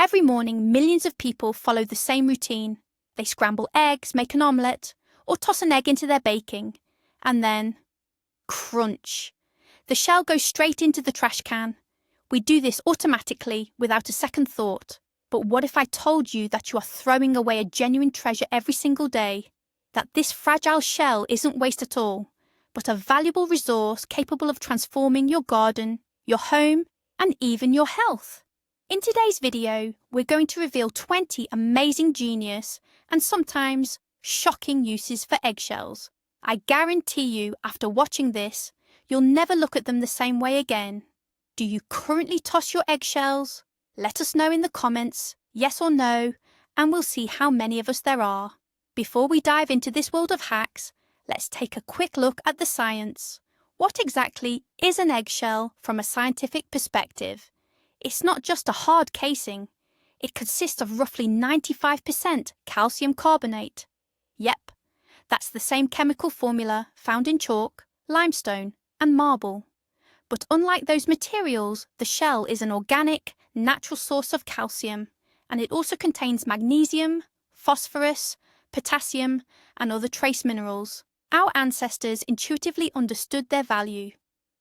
Every morning, millions of people follow the same routine. They scramble eggs, make an omelette, or toss an egg into their baking. And then, crunch. The shell goes straight into the trash can. We do this automatically, without a second thought. But what if I told you that you are throwing away a genuine treasure every single day? That this fragile shell isn't waste at all, but a valuable resource capable of transforming your garden, your home, and even your health. In today's video, we're going to reveal 20 amazing genius and sometimes shocking uses for eggshells. I guarantee you, after watching this, you'll never look at them the same way again. Do you currently toss your eggshells? Let us know in the comments, yes or no, and we'll see how many of us there are. Before we dive into this world of hacks, let's take a quick look at the science. What exactly is an eggshell from a scientific perspective? It's not just a hard casing. It consists of roughly 95% calcium carbonate. Yep, that's the same chemical formula found in chalk, limestone, and marble. But unlike those materials, the shell is an organic, natural source of calcium, and it also contains magnesium, phosphorus, potassium, and other trace minerals. Our ancestors intuitively understood their value.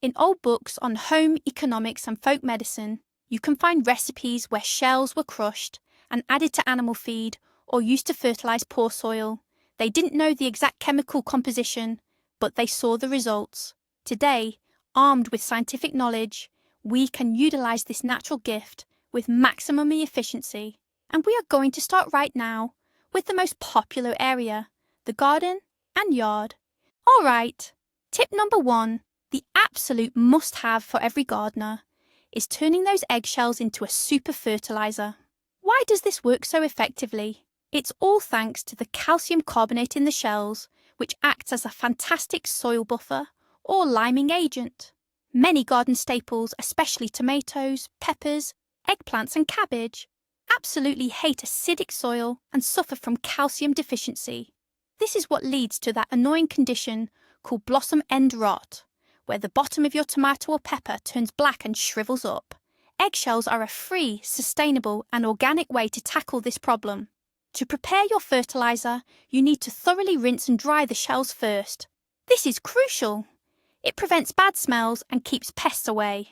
In old books on home economics and folk medicine, you can find recipes where shells were crushed and added to animal feed or used to fertilize poor soil. They didn't know the exact chemical composition, but they saw the results. Today, armed with scientific knowledge, we can utilize this natural gift with maximum efficiency. And we are going to start right now with the most popular area, the garden and yard. All right, tip number 1, the absolute must-have for every gardener, is turning those eggshells into a super fertilizer. Why does this work so effectively? It's all thanks to the calcium carbonate in the shells, which acts as a fantastic soil buffer or liming agent. Many garden staples, especially tomatoes, peppers, eggplants and cabbage, absolutely hate acidic soil and suffer from calcium deficiency. This is what leads to that annoying condition called blossom end rot, where the bottom of your tomato or pepper turns black and shrivels up. Eggshells are a free, sustainable and organic way to tackle this problem. To prepare your fertilizer, you need to thoroughly rinse and dry the shells first. This is crucial. It prevents bad smells and keeps pests away.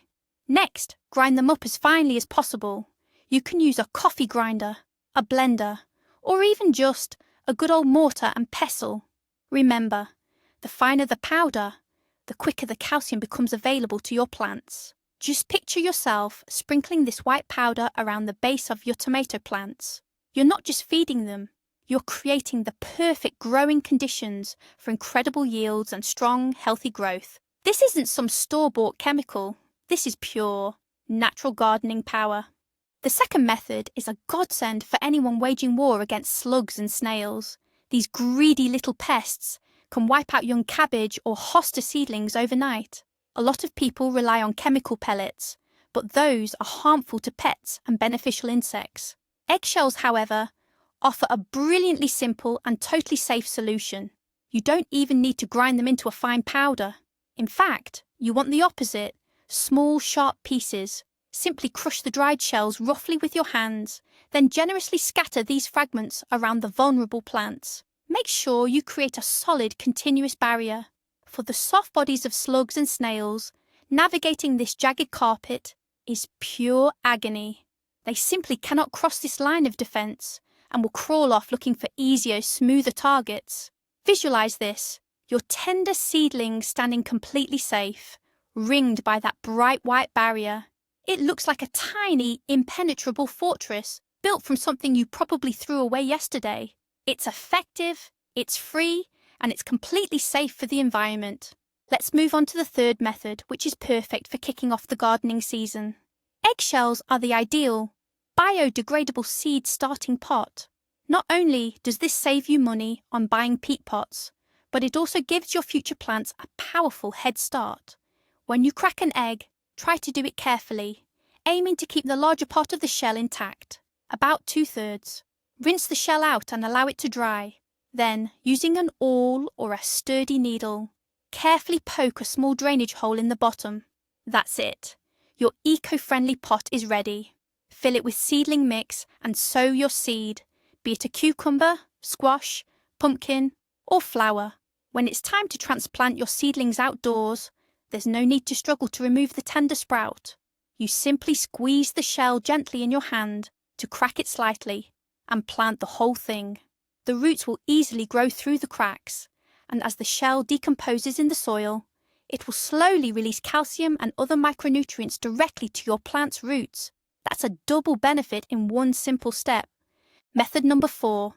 Next, grind them up as finely as possible. You can use a coffee grinder, a blender, or even just a good old mortar and pestle. Remember, the finer the powder, the quicker the calcium becomes available to your plants. Just picture yourself sprinkling this white powder around the base of your tomato plants. You're not just feeding them, you're creating the perfect growing conditions for incredible yields and strong, healthy growth. This isn't some store-bought chemical. This is pure, natural gardening power. The second method is a godsend for anyone waging war against slugs and snails. These greedy little pests can wipe out young cabbage or hosta seedlings overnight. A lot of people rely on chemical pellets, but those are harmful to pets and beneficial insects. Eggshells, however, offer a brilliantly simple and totally safe solution. You don't even need to grind them into a fine powder. In fact, you want the opposite, small, sharp pieces. Simply crush the dried shells roughly with your hands, then generously scatter these fragments around the vulnerable plants. Make sure you create a solid, continuous barrier. For the soft bodies of slugs and snails, navigating this jagged carpet is pure agony. They simply cannot cross this line of defense and will crawl off looking for easier, smoother targets. Visualize this, your tender seedlings standing completely safe, ringed by that bright white barrier. It looks like a tiny, impenetrable fortress built from something you probably threw away yesterday. It's effective, it's free, and it's completely safe for the environment. Let's move on to the third method, which is perfect for kicking off the gardening season. Eggshells are the ideal, biodegradable seed starting pot. Not only does this save you money on buying peat pots, but it also gives your future plants a powerful head start. When you crack an egg, try to do it carefully, aiming to keep the larger part of the shell intact, about 2/3. Rinse the shell out and allow it to dry. Then, using an awl or a sturdy needle, carefully poke a small drainage hole in the bottom. That's it. Your eco-friendly pot is ready. Fill it with seedling mix and sow your seed, be it a cucumber, squash, pumpkin, or flower. When it's time to transplant your seedlings outdoors, there's no need to struggle to remove the tender sprout. You simply squeeze the shell gently in your hand to crack it slightly and plant the whole thing. The roots will easily grow through the cracks, and as the shell decomposes in the soil, it will slowly release calcium and other micronutrients directly to your plant's roots. That's a double benefit in one simple step. Method number 4.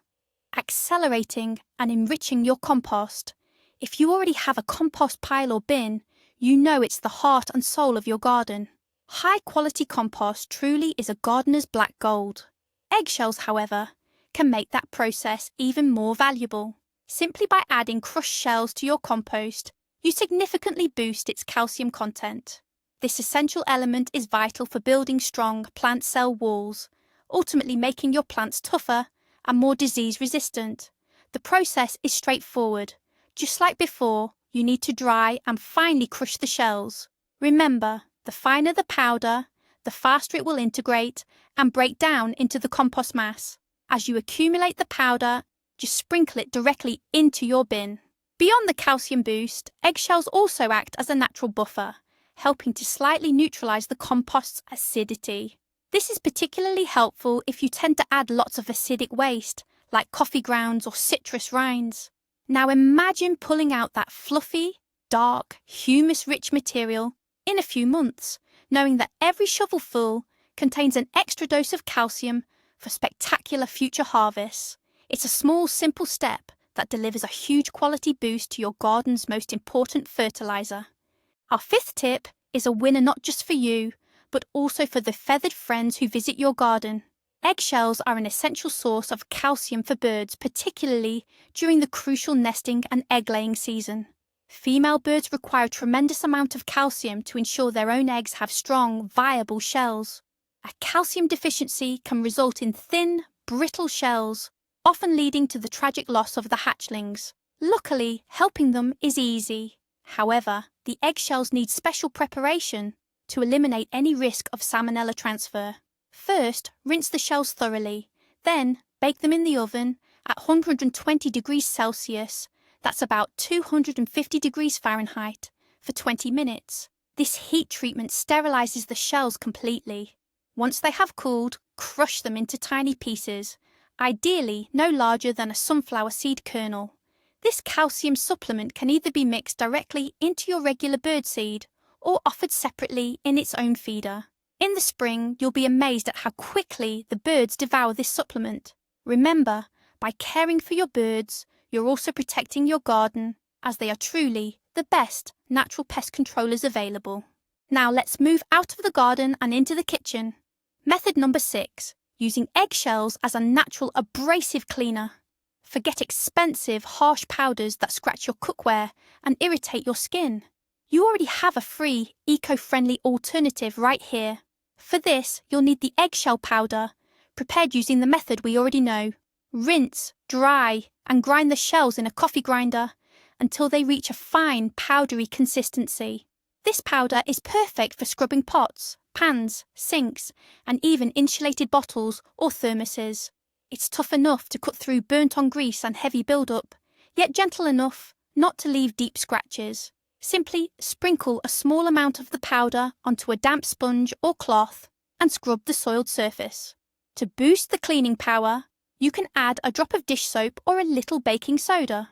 Accelerating and enriching your compost. If you already have a compost pile or bin, you know it's the heart and soul of your garden. High-quality compost truly is a gardener's black gold. Eggshells, however, can make that process even more valuable. Simply by adding crushed shells to your compost, you significantly boost its calcium content. This essential element is vital for building strong plant cell walls, ultimately making your plants tougher and more disease-resistant. The process is straightforward. Just like before, you need to dry and finely crush the shells. Remember, the finer the powder, the faster it will integrate and break down into the compost mass. As you accumulate the powder, just sprinkle it directly into your bin. Beyond the calcium boost, eggshells also act as a natural buffer, helping to slightly neutralize the compost's acidity. This is particularly helpful if you tend to add lots of acidic waste, like coffee grounds or citrus rinds. Now imagine pulling out that fluffy, dark, humus-rich material in a few months, knowing that every shovelful contains an extra dose of calcium for spectacular future harvests. It's a small, simple step that delivers a huge quality boost to your garden's most important fertilizer. Our 5th tip is a winner not just for you, but also for the feathered friends who visit your garden. Eggshells are an essential source of calcium for birds, particularly during the crucial nesting and egg-laying season. Female birds require a tremendous amount of calcium to ensure their own eggs have strong, viable shells. A calcium deficiency can result in thin, brittle shells, often leading to the tragic loss of the hatchlings. Luckily, helping them is easy. However, the eggshells need special preparation to eliminate any risk of salmonella transfer. First, rinse the shells thoroughly, then bake them in the oven at 120 degrees Celsius, that's about 250 degrees Fahrenheit, for 20 minutes. This heat treatment sterilizes the shells completely. Once they have cooled, crush them into tiny pieces, ideally no larger than a sunflower seed kernel. This calcium supplement can either be mixed directly into your regular birdseed or offered separately in its own feeder. In the spring, you'll be amazed at how quickly the birds devour this supplement. Remember, by caring for your birds, you're also protecting your garden, as they are truly the best natural pest controllers available. Now let's move out of the garden and into the kitchen. Method number 6, using eggshells as a natural abrasive cleaner. Forget expensive, harsh powders that scratch your cookware and irritate your skin. You already have a free, eco-friendly alternative right here. For this, you'll need the eggshell powder, prepared using the method we already know. Rinse, dry, and grind the shells in a coffee grinder until they reach a fine, powdery consistency. This powder is perfect for scrubbing pots, pans, sinks, and even insulated bottles or thermoses. It's tough enough to cut through burnt-on grease and heavy build-up, yet gentle enough not to leave deep scratches. Simply sprinkle a small amount of the powder onto a damp sponge or cloth and scrub the soiled surface. To boost the cleaning power, you can add a drop of dish soap or a little baking soda.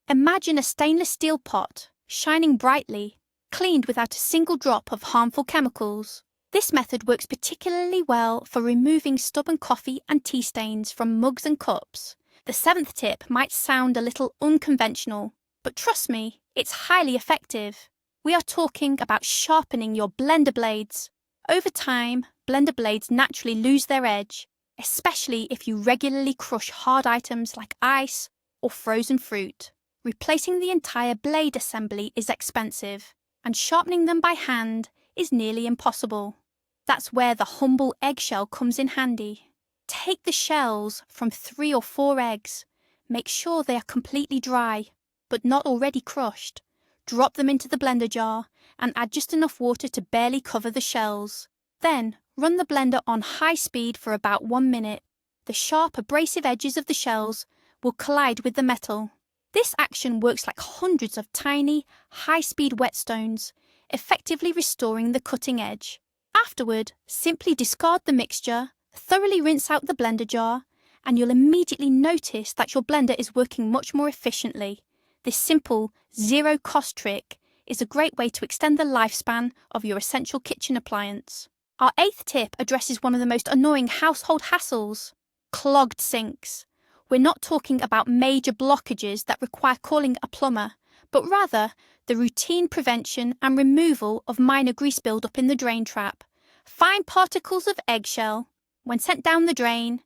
Imagine a stainless steel pot, shining brightly, cleaned without a single drop of harmful chemicals. This method works particularly well for removing stubborn coffee and tea stains from mugs and cups. The 7th tip might sound a little unconventional, but trust me, it's highly effective. We are talking about sharpening your blender blades. Over time, blender blades naturally lose their edge, especially if you regularly crush hard items like ice or frozen fruit. Replacing the entire blade assembly is expensive, and sharpening them by hand is nearly impossible. That's where the humble eggshell comes in handy. Take the shells from 3 or 4 eggs. Make sure they are completely dry, but not already crushed. Drop them into the blender jar and add just enough water to barely cover the shells. Then Run the blender on high speed for about 1 minute. The sharp, abrasive edges of the shells will collide with the metal. This action works like hundreds of tiny, high-speed whetstones, effectively restoring the cutting edge. Afterward, simply discard the mixture, thoroughly rinse out the blender jar, and you'll immediately notice that your blender is working much more efficiently. This simple, zero-cost trick is a great way to extend the lifespan of your essential kitchen appliance. Our 8th tip addresses one of the most annoying household hassles: clogged sinks. We're not talking about major blockages that require calling a plumber, but rather the routine prevention and removal of minor grease buildup in the drain trap. Fine particles of eggshell, when sent down the drain,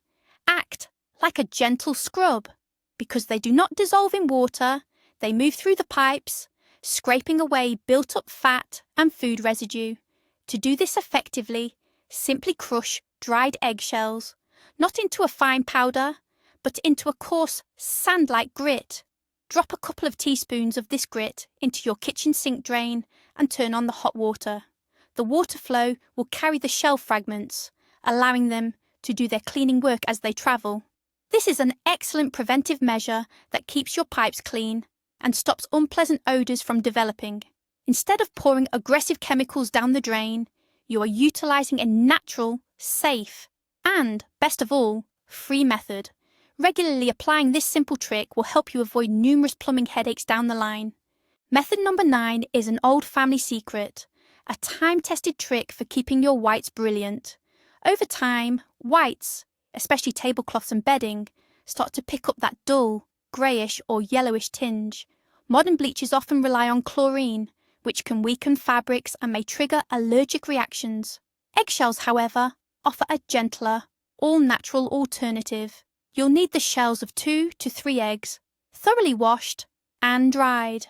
act like a gentle scrub. Because they do not dissolve in water, they move through the pipes, scraping away built-up fat and food residue. To do this effectively, simply crush dried eggshells, not into a fine powder, but into a coarse, sand-like grit. Drop a couple of teaspoons of this grit into your kitchen sink drain and turn on the hot water. The water flow will carry the shell fragments, allowing them to do their cleaning work as they travel. This is an excellent preventive measure that keeps your pipes clean and stops unpleasant odours from developing. Instead of pouring aggressive chemicals down the drain, you are utilising a natural, safe, and, best of all, free method. Regularly applying this simple trick will help you avoid numerous plumbing headaches down the line. Method number 9 is an old family secret, a time-tested trick for keeping your whites brilliant. Over time, whites, especially tablecloths and bedding, start to pick up that dull, greyish or yellowish tinge. Modern bleaches often rely on chlorine, which can weaken fabrics and may trigger allergic reactions. Eggshells, however, offer a gentler, all-natural alternative. You'll need the shells of 2 to 3 eggs, thoroughly washed and dried.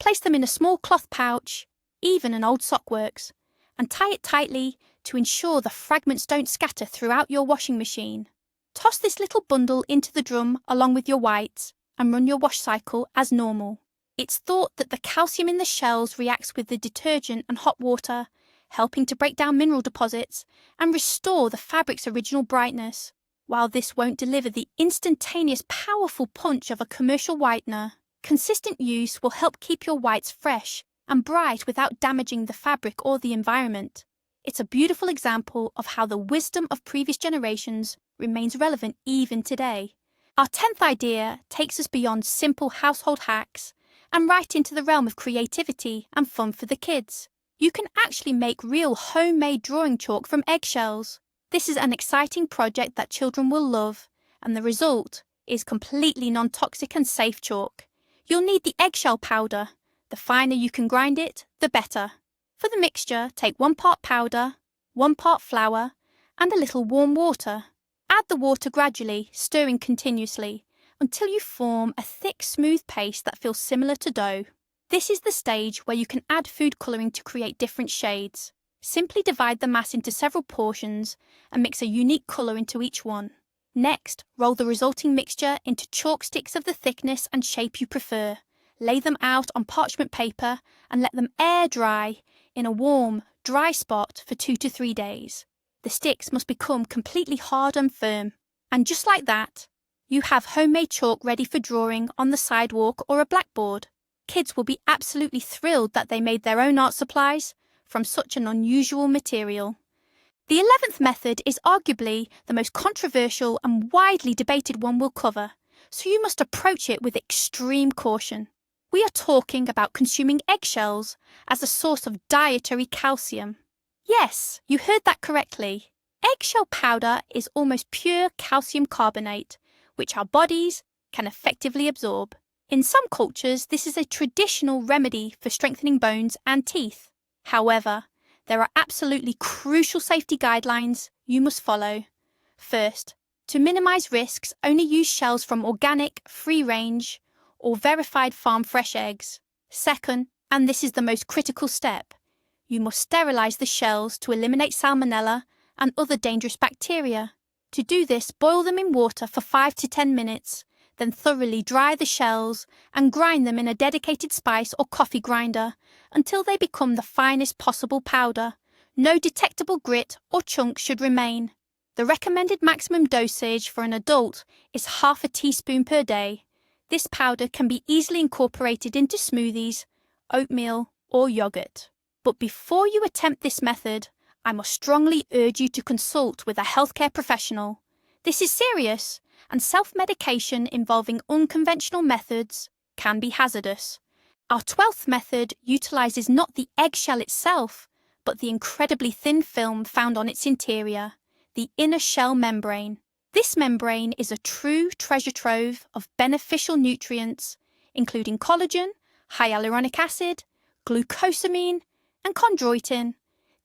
Place them in a small cloth pouch, even an old sock works, and tie it tightly to ensure the fragments don't scatter throughout your washing machine. Toss this little bundle into the drum along with your whites and run your wash cycle as normal. It's thought that the calcium in the shells reacts with the detergent and hot water, helping to break down mineral deposits and restore the fabric's original brightness. While this won't deliver the instantaneous, powerful punch of a commercial whitener, consistent use will help keep your whites fresh and bright without damaging the fabric or the environment. It's a beautiful example of how the wisdom of previous generations remains relevant even today. Our 10th idea takes us beyond simple household hacks and right into the realm of creativity and fun for the kids. You can actually make real homemade drawing chalk from eggshells. This is an exciting project that children will love, and the result is completely non-toxic and safe chalk. You'll need the eggshell powder. The finer you can grind it, the better. For the mixture, take 1 part powder, 1 part flour, and a little warm water. Add the water gradually, stirring continuously, until you form a thick, smooth paste that feels similar to dough. This is the stage where you can add food colouring to create different shades. Simply divide the mass into several portions and mix a unique colour into each one. Next, roll the resulting mixture into chalk sticks of the thickness and shape you prefer. Lay them out on parchment paper and let them air dry in a warm, dry spot for 2 to 3 days. The sticks must become completely hard and firm. And just like that, you have homemade chalk ready for drawing on the sidewalk or a blackboard. Kids will be absolutely thrilled that they made their own art supplies from such an unusual material. The 11th method is arguably the most controversial and widely debated one we'll cover, so you must approach it with extreme caution. We are talking about consuming eggshells as a source of dietary calcium. Yes, you heard that correctly. Eggshell powder is almost pure calcium carbonate, which our bodies can effectively absorb. In some cultures, this is a traditional remedy for strengthening bones and teeth. However, there are absolutely crucial safety guidelines you must follow. First, to minimise risks, only use shells from organic, free-range, or verified farm-fresh eggs. Second, and this is the most critical step, you must sterilise the shells to eliminate salmonella and other dangerous bacteria. To do this, boil them in water for 5 to 10 minutes, then thoroughly dry the shells and grind them in a dedicated spice or coffee grinder until they become the finest possible powder. No detectable grit or chunks should remain. The recommended maximum dosage for an adult is half a teaspoon per day. This powder can be easily incorporated into smoothies, oatmeal, or yogurt. But before you attempt this method, I must strongly urge you to consult with a healthcare professional. This is serious, and self-medication involving unconventional methods can be hazardous. Our 12th method utilizes not the eggshell itself, but the incredibly thin film found on its interior, the inner shell membrane. This membrane is a true treasure trove of beneficial nutrients, including collagen, hyaluronic acid, glucosamine, and chondroitin.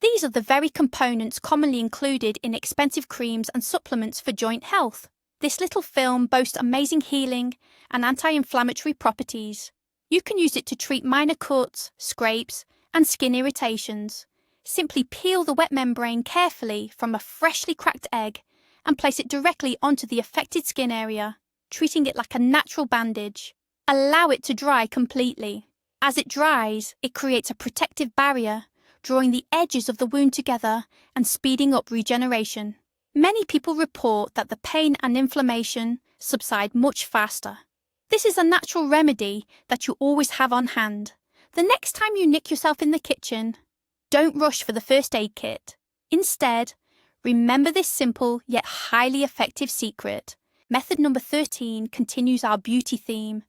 These are the very components commonly included in expensive creams and supplements for joint health. This little film boasts amazing healing and anti-inflammatory properties. You can use it to treat minor cuts, scrapes, and skin irritations. Simply peel the wet membrane carefully from a freshly cracked egg and place it directly onto the affected skin area, treating it like a natural bandage. Allow it to dry completely. As it dries, it creates a protective barrier, drawing the edges of the wound together and speeding up regeneration. Many people report that the pain and inflammation subside much faster. This is a natural remedy that you always have on hand. The next time you nick yourself in the kitchen, don't rush for the first aid kit. Instead, remember this simple yet highly effective secret. Method number 13 continues our beauty theme,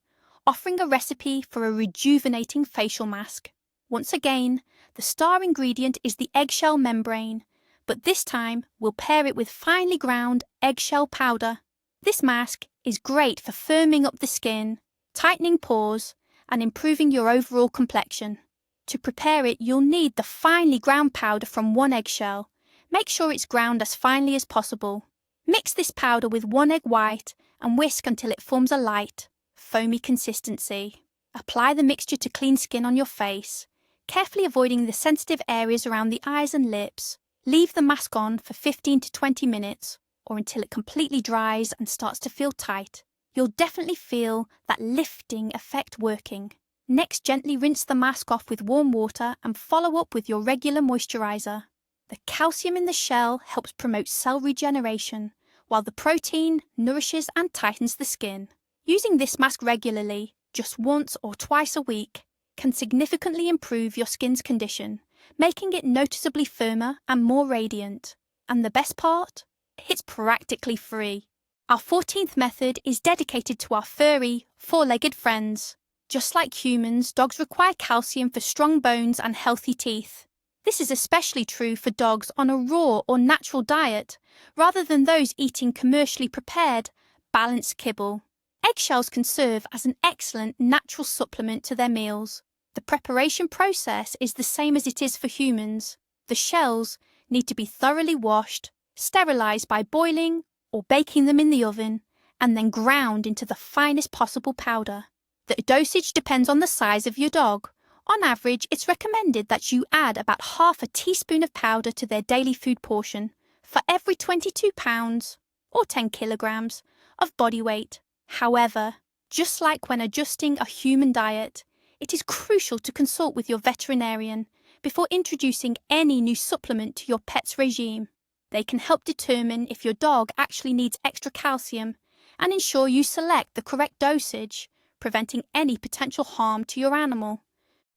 offering a recipe for a rejuvenating facial mask. Once again, the star ingredient is the eggshell membrane, but this time we'll pair it with finely ground eggshell powder. This mask is great for firming up the skin, tightening pores, and improving your overall complexion. To prepare it, you'll need the finely ground powder from one eggshell. Make sure it's ground as finely as possible. Mix this powder with one egg white and whisk until it forms a light, foamy consistency. Apply the mixture to clean skin on your face, carefully avoiding the sensitive areas around the eyes and lips. Leave the mask on for 15 to 20 minutes, or until it completely dries and starts to feel tight. You'll definitely feel that lifting effect working. Next, gently rinse the mask off with warm water and follow up with your regular moisturizer. The calcium in the shell helps promote cell regeneration, while the protein nourishes and tightens the skin. Using this mask regularly, just once or twice a week, can significantly improve your skin's condition, making it noticeably firmer and more radiant. And the best part? It's practically free. Our 14th method is dedicated to our furry, four-legged friends. Just like humans, dogs require calcium for strong bones and healthy teeth. This is especially true for dogs on a raw or natural diet, rather than those eating commercially prepared, balanced kibble. Eggshells can serve as an excellent natural supplement to their meals. The preparation process is the same as it is for humans. The shells need to be thoroughly washed, sterilized by boiling or baking them in the oven, and then ground into the finest possible powder. The dosage depends on the size of your dog. On average, it's recommended that you add about half a teaspoon of powder to their daily food portion for every 22 pounds, or 10 kilograms, of body weight. However, just like when adjusting a human diet, it is crucial to consult with your veterinarian before introducing any new supplement to your pet's regime. They can help determine if your dog actually needs extra calcium and ensure you select the correct dosage, preventing any potential harm to your animal.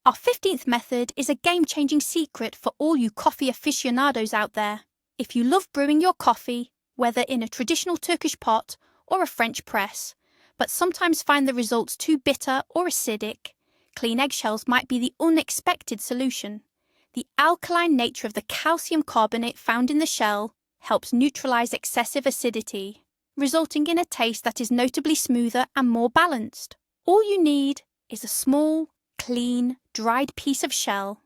Our 15th method is a game-changing secret for all you coffee aficionados out there. If you love brewing your coffee, whether in a traditional Turkish pot or a French press, but sometimes find the results too bitter or acidic, clean eggshells might be the unexpected solution. The alkaline nature of the calcium carbonate found in the shell helps neutralize excessive acidity, resulting in a taste that is notably smoother and more balanced. All you need is a small, clean, dried piece of shell,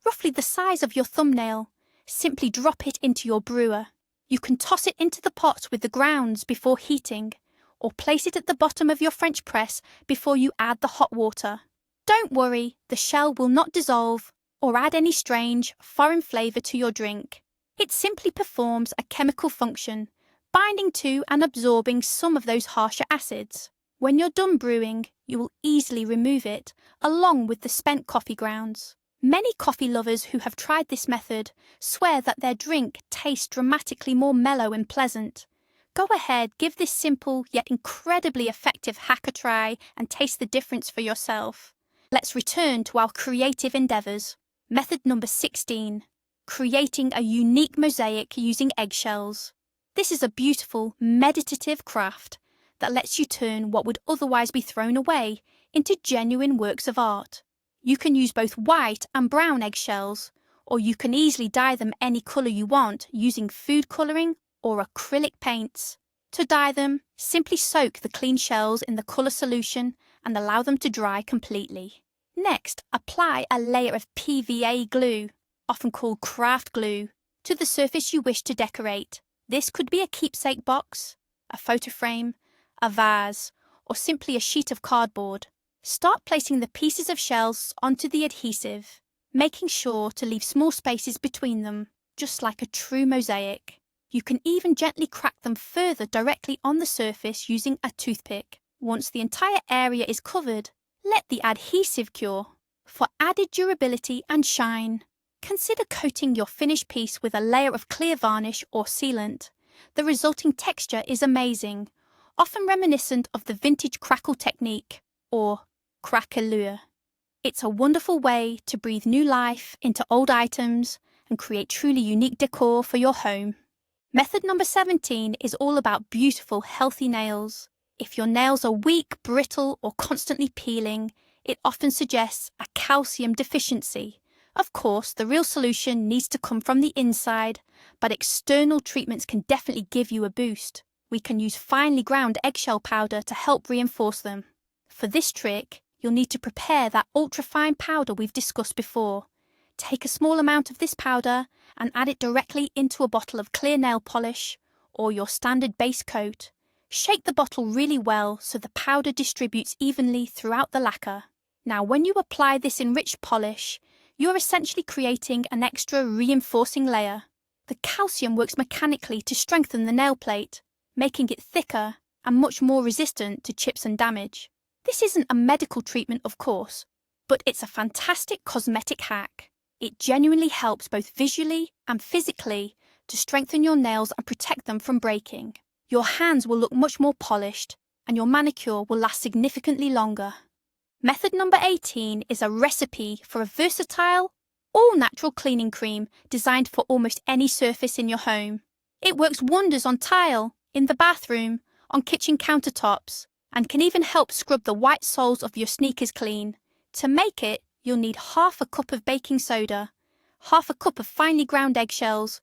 roughly the size of your thumbnail. Simply drop it into your brewer. You can toss it into the pot with the grounds before heating, or place it at the bottom of your French press before you add the hot water. Don't worry, the shell will not dissolve or add any strange, foreign flavour to your drink. It simply performs a chemical function, binding to and absorbing some of those harsher acids. When you're done brewing, you will easily remove it, along with the spent coffee grounds. Many coffee lovers who have tried this method swear that their drink tastes dramatically more mellow and pleasant. Go ahead, give this simple yet incredibly effective hack a try and taste the difference for yourself. Let's return to our creative endeavours. Method number 16. Creating a unique mosaic using eggshells. This is a beautiful, meditative craft that lets you turn what would otherwise be thrown away into genuine works of art. You can use both white and brown eggshells, or you can easily dye them any colour you want using food colouring or acrylic paints. To dye them, simply soak the clean shells in the colour solution and allow them to dry completely. Next, apply a layer of PVA glue, often called craft glue, to the surface you wish to decorate. This could be a keepsake box, a photo frame, a vase, or simply a sheet of cardboard. Start placing the pieces of shells onto the adhesive, making sure to leave small spaces between them, just like a true mosaic. You can even gently crack them further directly on the surface using a toothpick. Once the entire area is covered, let the adhesive cure. For added durability and shine, consider coating your finished piece with a layer of clear varnish or sealant. The resulting texture is amazing, often reminiscent of the vintage crackle technique, or craquelure. It's a wonderful way to breathe new life into old items and create truly unique decor for your home. Method number 17 is all about beautiful, healthy nails. If your nails are weak, brittle, or constantly peeling, it often suggests a calcium deficiency. Of course, the real solution needs to come from the inside, but external treatments can definitely give you a boost. We can use finely ground eggshell powder to help reinforce them. For this trick, you'll need to prepare that ultrafine powder we've discussed before. Take a small amount of this powder and add it directly into a bottle of clear nail polish or your standard base coat. Shake the bottle really well so the powder distributes evenly throughout the lacquer. Now, when you apply this enriched polish, you're essentially creating an extra reinforcing layer. The calcium works mechanically to strengthen the nail plate, making it thicker and much more resistant to chips and damage. This isn't a medical treatment, of course, but it's a fantastic cosmetic hack. It genuinely helps both visually and physically to strengthen your nails and protect them from breaking. Your hands will look much more polished and your manicure will last significantly longer. Method number 18 is a recipe for a versatile, all-natural cleaning cream designed for almost any surface in your home. It works wonders on tile, in the bathroom, on kitchen countertops, and can even help scrub the white soles of your sneakers clean. To make it, you'll need half a cup of baking soda, half a cup of finely ground eggshells,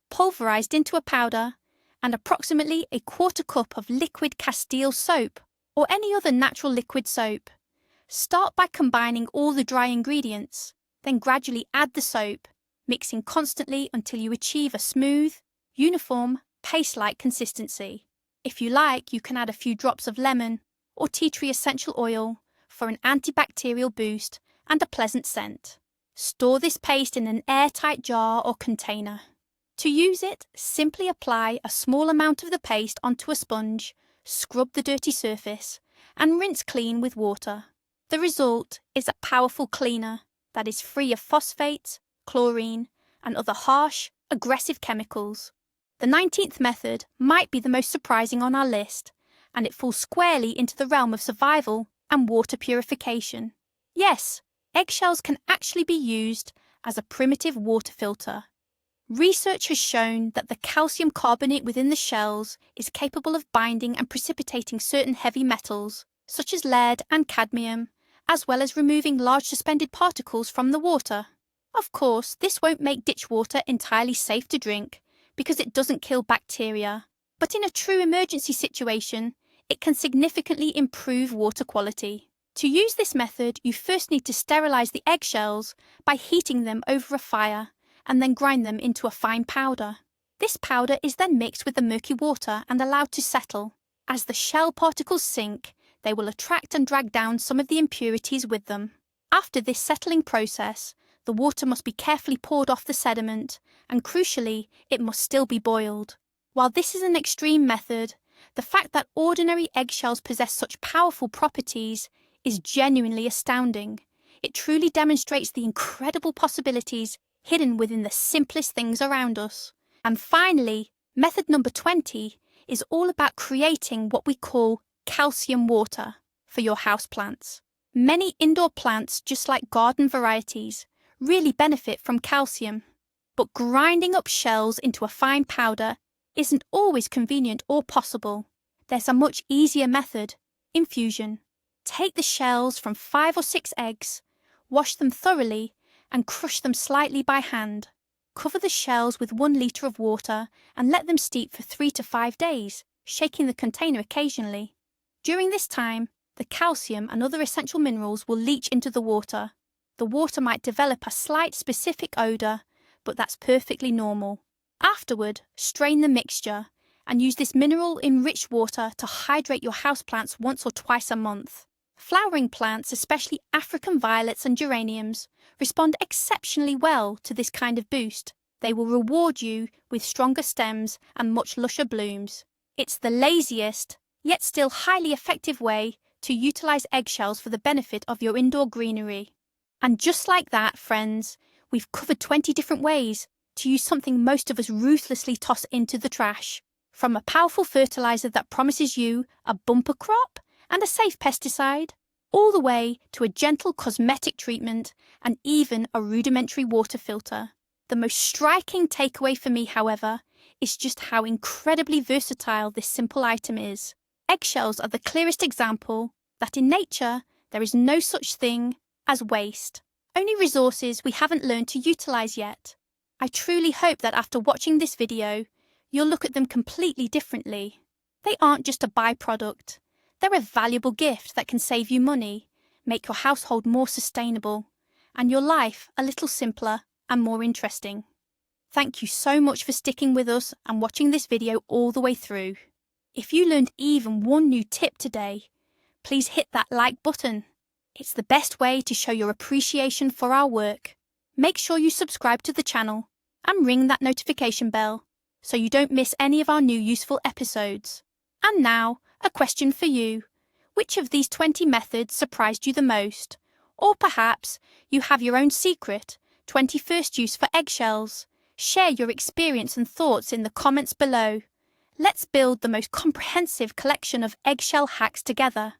pulverized into a powder, and approximately a quarter cup of liquid Castile soap or any other natural liquid soap. Start by combining all the dry ingredients, then gradually add the soap, mixing constantly until you achieve a smooth, uniform, paste-like consistency. If you like, you can add a few drops of lemon or tea tree essential oil for an antibacterial boost and a pleasant scent. Store this paste in an airtight jar or container. To use it, simply apply a small amount of the paste onto a sponge, scrub the dirty surface, and rinse clean with water. The result is a powerful cleaner that is free of phosphates, chlorine, and other harsh, aggressive chemicals. The 19th method might be the most surprising on our list, and it falls squarely into the realm of survival and water purification. Yes, eggshells can actually be used as a primitive water filter. Research has shown that the calcium carbonate within the shells is capable of binding and precipitating certain heavy metals, such as lead and cadmium, as well as removing large suspended particles from the water. Of course, this won't make ditch water entirely safe to drink, because it doesn't kill bacteria, but in a true emergency situation, it can significantly improve water quality. To use this method, you first need to sterilize the eggshells by heating them over a fire and then grind them into a fine powder. This powder is then mixed with the murky water and allowed to settle. As the shell particles sink, they will attract and drag down some of the impurities with them. After this settling process, the water must be carefully poured off the sediment, and crucially, it must still be boiled. While this is an extreme method, the fact that ordinary eggshells possess such powerful properties is genuinely astounding. It truly demonstrates the incredible possibilities hidden within the simplest things around us. And finally, method number 20 is all about creating what we call calcium water for your houseplants. Many indoor plants, just like garden varieties, really benefit from calcium. But grinding up shells into a fine powder isn't always convenient or possible. There's a much easier method: infusion. Take the shells from 5 or 6 eggs, wash them thoroughly, and crush them slightly by hand. Cover the shells with 1 litre of water and let them steep for 3 to 5 days, shaking the container occasionally. During this time, the calcium and other essential minerals will leach into the water. The water might develop a slight specific odour, but that's perfectly normal. Afterward, strain the mixture and use this mineral-enriched water to hydrate your houseplants once or twice a month. Flowering plants, especially African violets and geraniums, respond exceptionally well to this kind of boost. They will reward you with stronger stems and much lusher blooms. It's the laziest, yet still highly effective way to utilise eggshells for the benefit of your indoor greenery. And just like that, friends, we've covered 20 different ways to use something most of us ruthlessly toss into the trash. From a powerful fertilizer that promises you a bumper crop and a safe pesticide, all the way to a gentle cosmetic treatment and even a rudimentary water filter. The most striking takeaway for me, however, is just how incredibly versatile this simple item is. Eggshells are the clearest example that in nature there is no such thing as waste, only resources we haven't learned to utilize yet. I truly hope that after watching this video, you'll look at them completely differently. They aren't just a byproduct. They're a valuable gift that can save you money, make your household more sustainable, and your life a little simpler and more interesting. Thank you so much for sticking with us and watching this video all the way through. If you learned even one new tip today, please hit that like button. It's the best way to show your appreciation for our work. Make sure you subscribe to the channel and ring that notification bell so you don't miss any of our new useful episodes. And now, a question for you. Which of these 20 methods surprised you the most? Or perhaps you have your own secret 21st use for eggshells? Share your experience and thoughts in the comments below. Let's build the most comprehensive collection of eggshell hacks together.